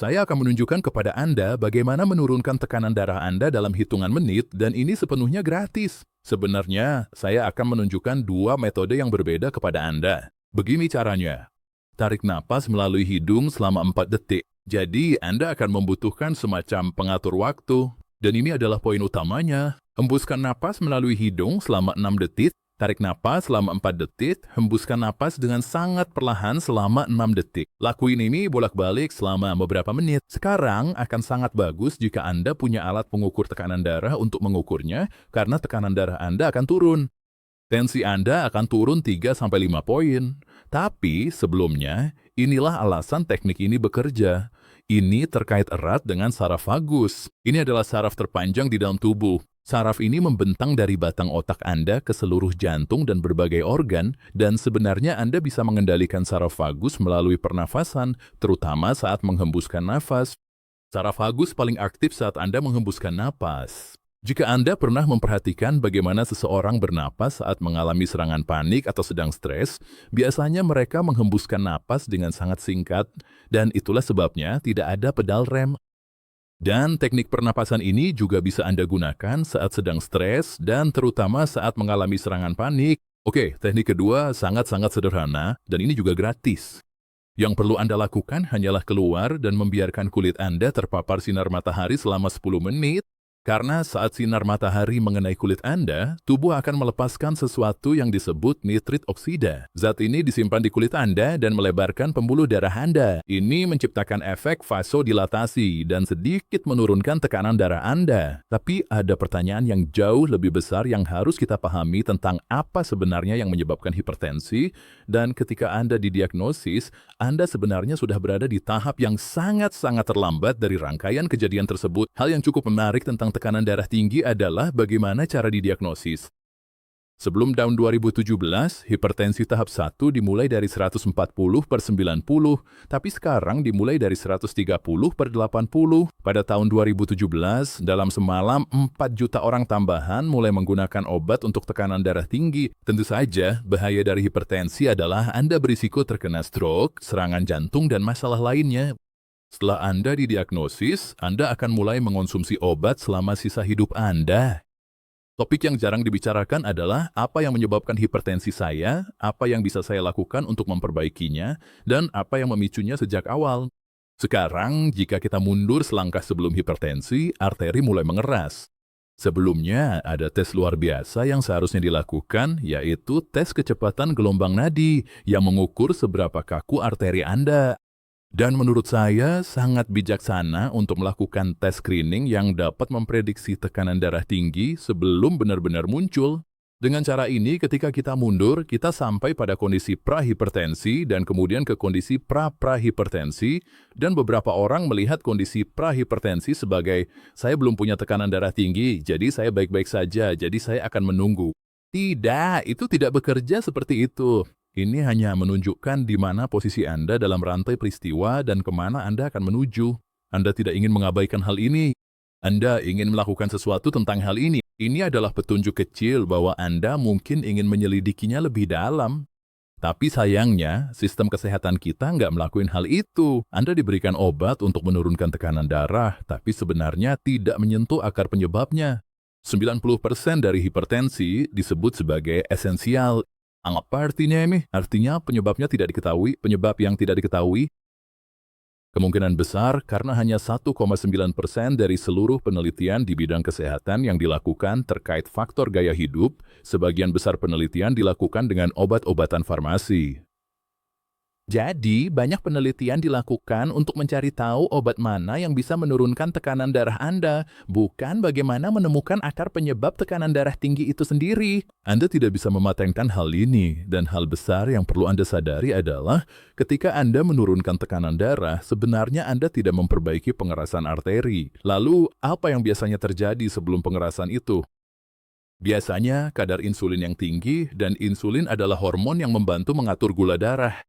Saya akan menunjukkan kepada Anda bagaimana menurunkan tekanan darah Anda dalam hitungan menit dan ini sepenuhnya gratis. Sebenarnya, saya akan menunjukkan dua metode yang berbeda kepada Anda. Begini caranya. Tarik napas melalui hidung selama 4 detik. Jadi, Anda akan membutuhkan semacam pengatur waktu. Dan ini adalah poin utamanya. Hembuskan napas melalui hidung selama 6 detik. Tarik napas selama 4 detik, hembuskan napas dengan sangat perlahan selama 6 detik. Lakuin ini bolak-balik selama beberapa menit. Sekarang akan sangat bagus jika Anda punya alat pengukur tekanan darah untuk mengukurnya, karena tekanan darah Anda akan turun. Tensi Anda akan turun 3-5 poin. Tapi sebelumnya, inilah alasan teknik ini bekerja. Ini terkait erat dengan saraf vagus. Ini adalah saraf terpanjang di dalam tubuh. Saraf ini membentang dari batang otak Anda ke seluruh jantung dan berbagai organ, dan sebenarnya Anda bisa mengendalikan saraf vagus melalui pernafasan, terutama saat menghembuskan nafas. Saraf vagus paling aktif saat Anda menghembuskan napas. Jika Anda pernah memperhatikan bagaimana seseorang bernapas saat mengalami serangan panik atau sedang stres, biasanya mereka menghembuskan napas dengan sangat singkat, dan itulah sebabnya tidak ada pedal rem. Dan teknik pernapasan ini juga bisa Anda gunakan saat sedang stres dan terutama saat mengalami serangan panik. Oke, teknik kedua sangat-sangat sederhana dan ini juga gratis. Yang perlu Anda lakukan hanyalah keluar dan membiarkan kulit Anda terpapar sinar matahari selama 10 menit. Karena saat sinar matahari mengenai kulit Anda, tubuh akan melepaskan sesuatu yang disebut nitrit oksida. Zat ini disimpan di kulit Anda dan melebarkan pembuluh darah Anda. Ini menciptakan efek vasodilatasi dan sedikit menurunkan tekanan darah Anda. Tapi ada pertanyaan yang jauh lebih besar yang harus kita pahami tentang apa sebenarnya yang menyebabkan hipertensi, dan ketika Anda didiagnosis, Anda sebenarnya sudah berada di tahap yang sangat-sangat terlambat dari rangkaian kejadian tersebut. Hal yang cukup menarik tentang tekanan darah tinggi adalah bagaimana cara didiagnosis. Sebelum tahun 2017, hipertensi tahap 1 dimulai dari 140/90, tapi sekarang dimulai dari 130/80. Pada tahun 2017, dalam semalam 4 juta orang tambahan mulai menggunakan obat untuk tekanan darah tinggi. Tentu saja, bahaya dari hipertensi adalah Anda berisiko terkena stroke, serangan jantung, dan masalah lainnya. Setelah Anda didiagnosis, Anda akan mulai mengonsumsi obat selama sisa hidup Anda. Topik yang jarang dibicarakan adalah apa yang menyebabkan hipertensi saya, apa yang bisa saya lakukan untuk memperbaikinya, dan apa yang memicunya sejak awal. Sekarang, jika kita mundur selangkah sebelum hipertensi, arteri mulai mengeras. Sebelumnya, ada tes luar biasa yang seharusnya dilakukan, yaitu tes kecepatan gelombang nadi yang mengukur seberapa kaku arteri Anda. Dan menurut saya, sangat bijaksana untuk melakukan tes screening yang dapat memprediksi tekanan darah tinggi sebelum benar-benar muncul. Dengan cara ini, ketika kita mundur, kita sampai pada kondisi prahipertensi dan kemudian ke kondisi pra-prahipertensi, dan beberapa orang melihat kondisi prahipertensi sebagai, saya belum punya tekanan darah tinggi, jadi saya baik-baik saja, jadi saya akan menunggu. Tidak, itu tidak bekerja seperti itu. Ini hanya menunjukkan di mana posisi Anda dalam rantai peristiwa dan kemana Anda akan menuju. Anda tidak ingin mengabaikan hal ini. Anda ingin melakukan sesuatu tentang hal ini. Ini adalah petunjuk kecil bahwa Anda mungkin ingin menyelidikinya lebih dalam. Tapi sayangnya, sistem kesehatan kita nggak melakukan hal itu. Anda diberikan obat untuk menurunkan tekanan darah, tapi sebenarnya tidak menyentuh akar penyebabnya. 90% dari hipertensi disebut sebagai esensial. Apa artinya ini? Artinya penyebabnya tidak diketahui, penyebab yang tidak diketahui. Kemungkinan besar karena hanya 1,9% dari seluruh penelitian di bidang kesehatan yang dilakukan terkait faktor gaya hidup, sebagian besar penelitian dilakukan dengan obat-obatan farmasi. Jadi, banyak penelitian dilakukan untuk mencari tahu obat mana yang bisa menurunkan tekanan darah Anda, bukan bagaimana menemukan akar penyebab tekanan darah tinggi itu sendiri. Anda tidak bisa mematengkan hal ini, dan hal besar yang perlu Anda sadari adalah ketika Anda menurunkan tekanan darah, sebenarnya Anda tidak memperbaiki pengerasan arteri. Lalu, apa yang biasanya terjadi sebelum pengerasan itu? Biasanya, kadar insulin yang tinggi, dan insulin adalah hormon yang membantu mengatur gula darah.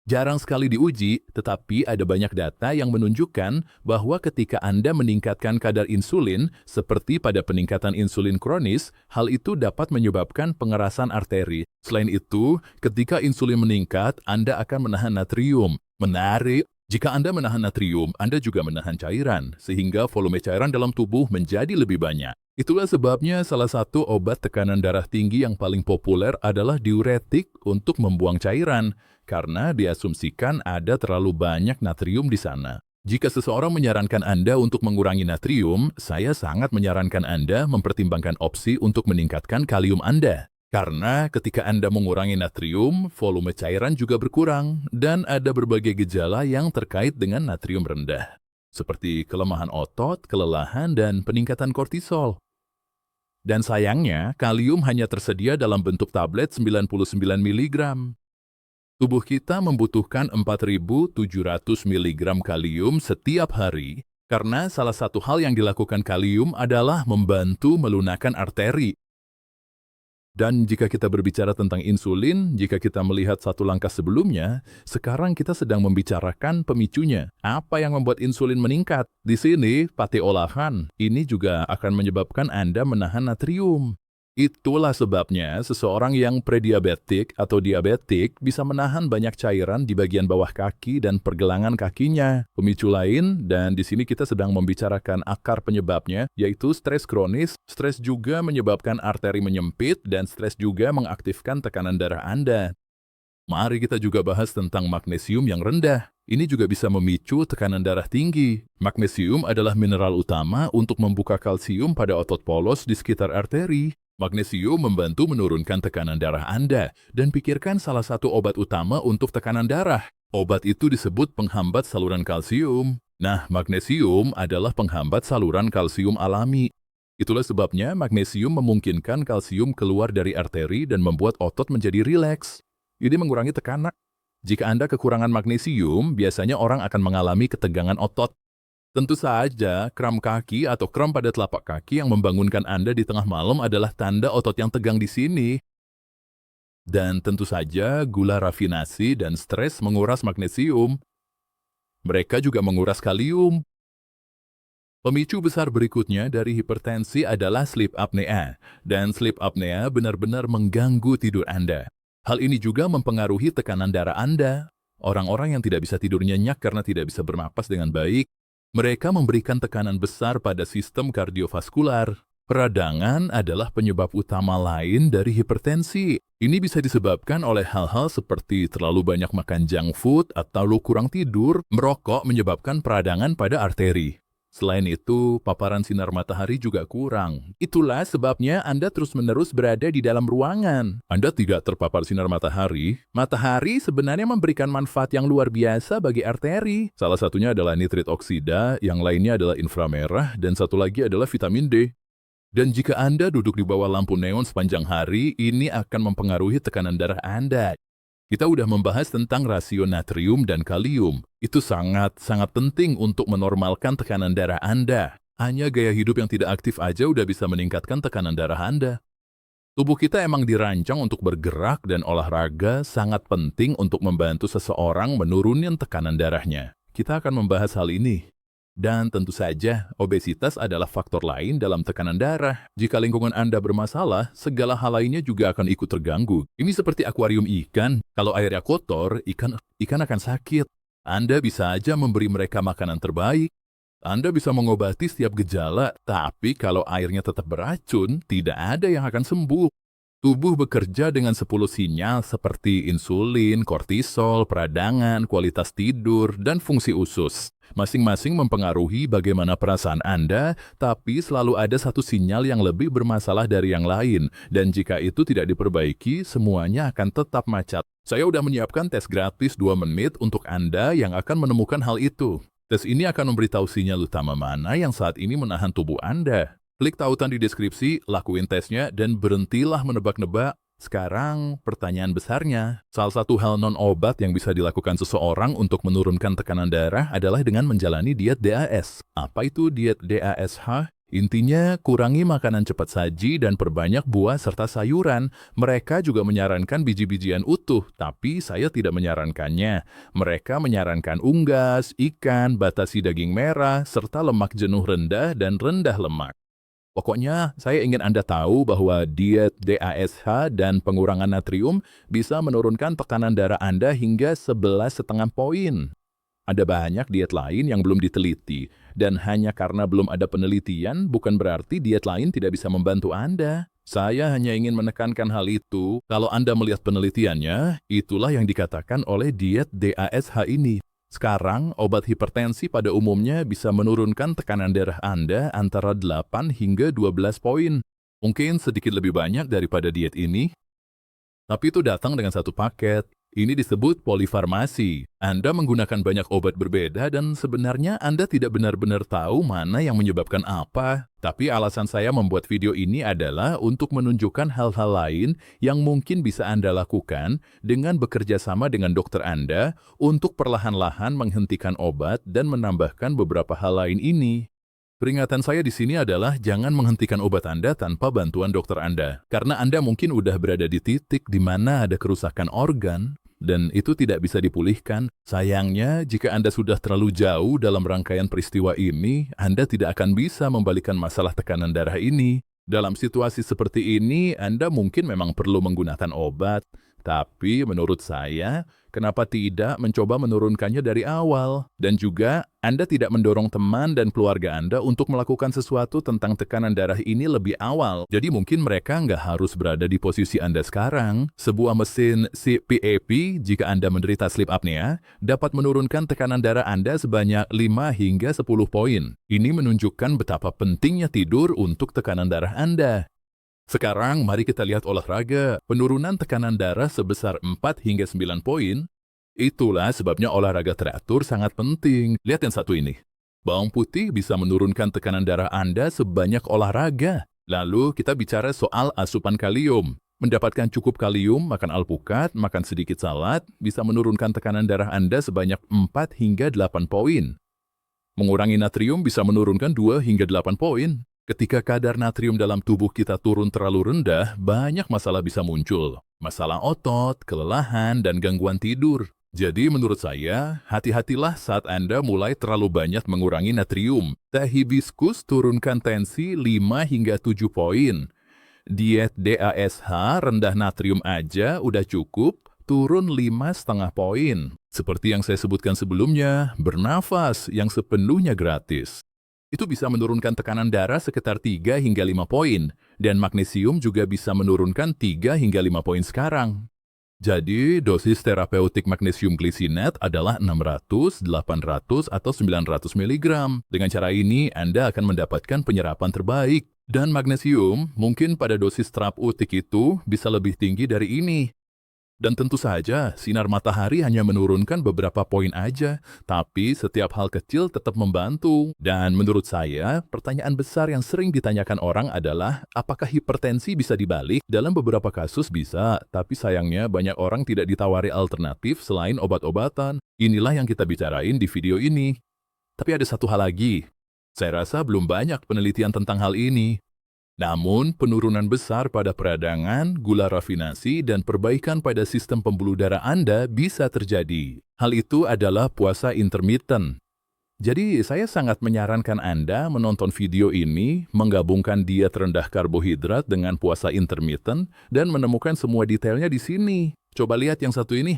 Jarang sekali diuji, tetapi ada banyak data yang menunjukkan bahwa ketika Anda meningkatkan kadar insulin, seperti pada peningkatan insulin kronis, hal itu dapat menyebabkan pengerasan arteri. Selain itu, ketika insulin meningkat, Anda akan menahan natrium. Menarik. Jika Anda menahan natrium, Anda juga menahan cairan, sehingga volume cairan dalam tubuh menjadi lebih banyak. Itulah sebabnya salah satu obat tekanan darah tinggi yang paling populer adalah diuretik untuk membuang cairan, karena diasumsikan ada terlalu banyak natrium di sana. Jika seseorang menyarankan Anda untuk mengurangi natrium, saya sangat menyarankan Anda mempertimbangkan opsi untuk meningkatkan kalium Anda. Karena ketika Anda mengurangi natrium, volume cairan juga berkurang dan ada berbagai gejala yang terkait dengan natrium rendah, seperti kelemahan otot, kelelahan, dan peningkatan kortisol. Dan sayangnya, kalium hanya tersedia dalam bentuk tablet 99 mg. Tubuh kita membutuhkan 4.700 mg kalium setiap hari, karena salah satu hal yang dilakukan kalium adalah membantu melunakkan arteri. Dan jika kita berbicara tentang insulin, jika kita melihat satu langkah sebelumnya, sekarang kita sedang membicarakan pemicunya. Apa yang membuat insulin meningkat? Di sini, pate olahan. Ini juga akan menyebabkan Anda menahan natrium. Itulah sebabnya seseorang yang prediabetik atau diabetik bisa menahan banyak cairan di bagian bawah kaki dan pergelangan kakinya. Pemicu lain, dan di sini kita sedang membicarakan akar penyebabnya, yaitu stres kronis. Stres juga menyebabkan arteri menyempit dan stres juga mengaktifkan tekanan darah Anda. Mari kita juga bahas tentang magnesium yang rendah. Ini juga bisa memicu tekanan darah tinggi. Magnesium adalah mineral utama untuk membuka kalsium pada otot polos di sekitar arteri. Magnesium membantu menurunkan tekanan darah Anda, dan pikirkan salah satu obat utama untuk tekanan darah. Obat itu disebut penghambat saluran kalsium. Nah, magnesium adalah penghambat saluran kalsium alami. Itulah sebabnya magnesium memungkinkan kalsium keluar dari arteri dan membuat otot menjadi rileks. Ini mengurangi tekanan. Jika Anda kekurangan magnesium, biasanya orang akan mengalami ketegangan otot. Tentu saja, kram kaki atau kram pada telapak kaki yang membangunkan Anda di tengah malam adalah tanda otot yang tegang di sini. Dan tentu saja, gula rafinasi dan stres menguras magnesium. Mereka juga menguras kalium. Pemicu besar berikutnya dari hipertensi adalah sleep apnea, dan sleep apnea benar-benar mengganggu tidur Anda. Hal ini juga mempengaruhi tekanan darah Anda. Orang-orang yang tidak bisa tidur nyenyak karena tidak bisa bernapas dengan baik, mereka memberikan tekanan besar pada sistem kardiovaskular. Peradangan adalah penyebab utama lain dari hipertensi. Ini bisa disebabkan oleh hal-hal seperti terlalu banyak makan junk food atau kurang tidur. Merokok menyebabkan peradangan pada arteri. Selain itu, paparan sinar matahari juga kurang. Itulah sebabnya Anda terus-menerus berada di dalam ruangan. Anda tidak terpapar sinar matahari. Matahari sebenarnya memberikan manfaat yang luar biasa bagi arteri. Salah satunya adalah nitrit oksida, yang lainnya adalah inframerah, dan satu lagi adalah vitamin D. Dan jika Anda duduk di bawah lampu neon sepanjang hari, ini akan mempengaruhi tekanan darah Anda. Kita udah membahas tentang rasio natrium dan kalium. Itu sangat-sangat penting untuk menormalkan tekanan darah Anda. Hanya gaya hidup yang tidak aktif aja udah bisa meningkatkan tekanan darah Anda. Tubuh kita emang dirancang untuk bergerak dan olahraga sangat penting untuk membantu seseorang menurunkan tekanan darahnya. Kita akan membahas hal ini. Dan tentu saja, obesitas adalah faktor lain dalam tekanan darah. Jika lingkungan Anda bermasalah, segala hal lainnya juga akan ikut terganggu. Ini seperti akuarium ikan. Kalau airnya kotor, ikan akan sakit. Anda bisa aja memberi mereka makanan terbaik. Anda bisa mengobati setiap gejala, tapi kalau airnya tetap beracun, tidak ada yang akan sembuh. Tubuh bekerja dengan 10 sinyal seperti insulin, kortisol, peradangan, kualitas tidur, dan fungsi usus. Masing-masing mempengaruhi bagaimana perasaan Anda, tapi selalu ada satu sinyal yang lebih bermasalah dari yang lain. Dan jika itu tidak diperbaiki, semuanya akan tetap macet. Saya sudah menyiapkan tes gratis 2 menit untuk Anda yang akan menemukan hal itu. Tes ini akan memberitahu sinyal utama mana yang saat ini menahan tubuh Anda. Klik tautan di deskripsi, lakuin tesnya, dan berhentilah menebak-nebak. Sekarang, pertanyaan besarnya, salah satu hal non-obat yang bisa dilakukan seseorang untuk menurunkan tekanan darah adalah dengan menjalani diet DAS. Apa itu diet DASH? Intinya, kurangi makanan cepat saji dan perbanyak buah serta sayuran. Mereka juga menyarankan biji-bijian utuh, tapi saya tidak menyarankannya. Mereka menyarankan unggas, ikan, batasi daging merah, serta lemak jenuh rendah dan rendah lemak. Pokoknya, saya ingin Anda tahu bahwa diet DASH dan pengurangan natrium bisa menurunkan tekanan darah Anda hingga 11,5 poin. Ada banyak diet lain yang belum diteliti, dan hanya karena belum ada penelitian bukan berarti diet lain tidak bisa membantu Anda. Saya hanya ingin menekankan hal itu. Kalau Anda melihat penelitiannya, itulah yang dikatakan oleh diet DASH ini. Sekarang, obat hipertensi pada umumnya bisa menurunkan tekanan darah Anda antara 8 hingga 12 poin. Mungkin sedikit lebih banyak daripada diet ini, tapi itu datang dengan satu paket. Ini disebut polifarmasi. Anda menggunakan banyak obat berbeda dan sebenarnya Anda tidak benar-benar tahu mana yang menyebabkan apa. Tapi alasan saya membuat video ini adalah untuk menunjukkan hal-hal lain yang mungkin bisa Anda lakukan dengan bekerja sama dengan dokter Anda untuk perlahan-lahan menghentikan obat dan menambahkan beberapa hal lain ini. Peringatan saya di sini adalah jangan menghentikan obat Anda tanpa bantuan dokter Anda. Karena Anda mungkin udah berada di titik di mana ada kerusakan organ, dan itu tidak bisa dipulihkan. Sayangnya, jika Anda sudah terlalu jauh dalam rangkaian peristiwa ini, Anda tidak akan bisa membalikan masalah tekanan darah ini. Dalam situasi seperti ini, Anda mungkin memang perlu menggunakan obat. Tapi menurut saya, kenapa tidak mencoba menurunkannya dari awal? Dan juga, Anda tidak mendorong teman dan keluarga Anda untuk melakukan sesuatu tentang tekanan darah ini lebih awal. Jadi mungkin mereka nggak harus berada di posisi Anda sekarang. Sebuah mesin CPAP, jika Anda menderita sleep apnea, dapat menurunkan tekanan darah Anda sebanyak 5 hingga 10 poin. Ini menunjukkan betapa pentingnya tidur untuk tekanan darah Anda. Sekarang, mari kita lihat olahraga. Penurunan tekanan darah sebesar 4 hingga 9 poin. Itulah sebabnya olahraga teratur sangat penting. Lihat yang satu ini. Bawang putih bisa menurunkan tekanan darah Anda sebanyak olahraga. Lalu kita bicara soal asupan kalium. Mendapatkan cukup kalium, makan alpukat, makan sedikit salad, bisa menurunkan tekanan darah Anda sebanyak 4 hingga 8 poin. Mengurangi natrium bisa menurunkan 2 hingga 8 poin. Ketika kadar natrium dalam tubuh kita turun terlalu rendah, banyak masalah bisa muncul. Masalah otot, kelelahan, dan gangguan tidur. Jadi menurut saya, hati-hatilah saat Anda mulai terlalu banyak mengurangi natrium. Teh hibiscus turunkan tensi 5 hingga 7 poin. Diet DASH rendah natrium aja udah cukup, turun 5,5 poin. Seperti yang saya sebutkan sebelumnya, bernafas yang sepenuhnya gratis. Itu bisa menurunkan tekanan darah sekitar 3 hingga 5 poin, dan magnesium juga bisa menurunkan 3 hingga 5 poin sekarang. Jadi, dosis terapeutik magnesium glycinate adalah 600, 800, atau 900 mg. Dengan cara ini, Anda akan mendapatkan penyerapan terbaik. Dan magnesium, mungkin pada dosis terapeutik itu bisa lebih tinggi dari ini. Dan tentu saja, sinar matahari hanya menurunkan beberapa poin aja, tapi setiap hal kecil tetap membantu. Dan menurut saya, pertanyaan besar yang sering ditanyakan orang adalah, apakah hipertensi bisa dibalik? Dalam beberapa kasus bisa, tapi sayangnya banyak orang tidak ditawari alternatif selain obat-obatan. Inilah yang kita bicarain di video ini. Tapi ada satu hal lagi. Saya rasa belum banyak penelitian tentang hal ini. Namun, penurunan besar pada peradangan, gula rafinasi, dan perbaikan pada sistem pembuluh darah Anda bisa terjadi. Hal itu adalah puasa intermittent. Jadi, saya sangat menyarankan Anda menonton video ini, menggabungkan diet rendah karbohidrat dengan puasa intermittent, dan menemukan semua detailnya di sini. Coba lihat yang satu ini.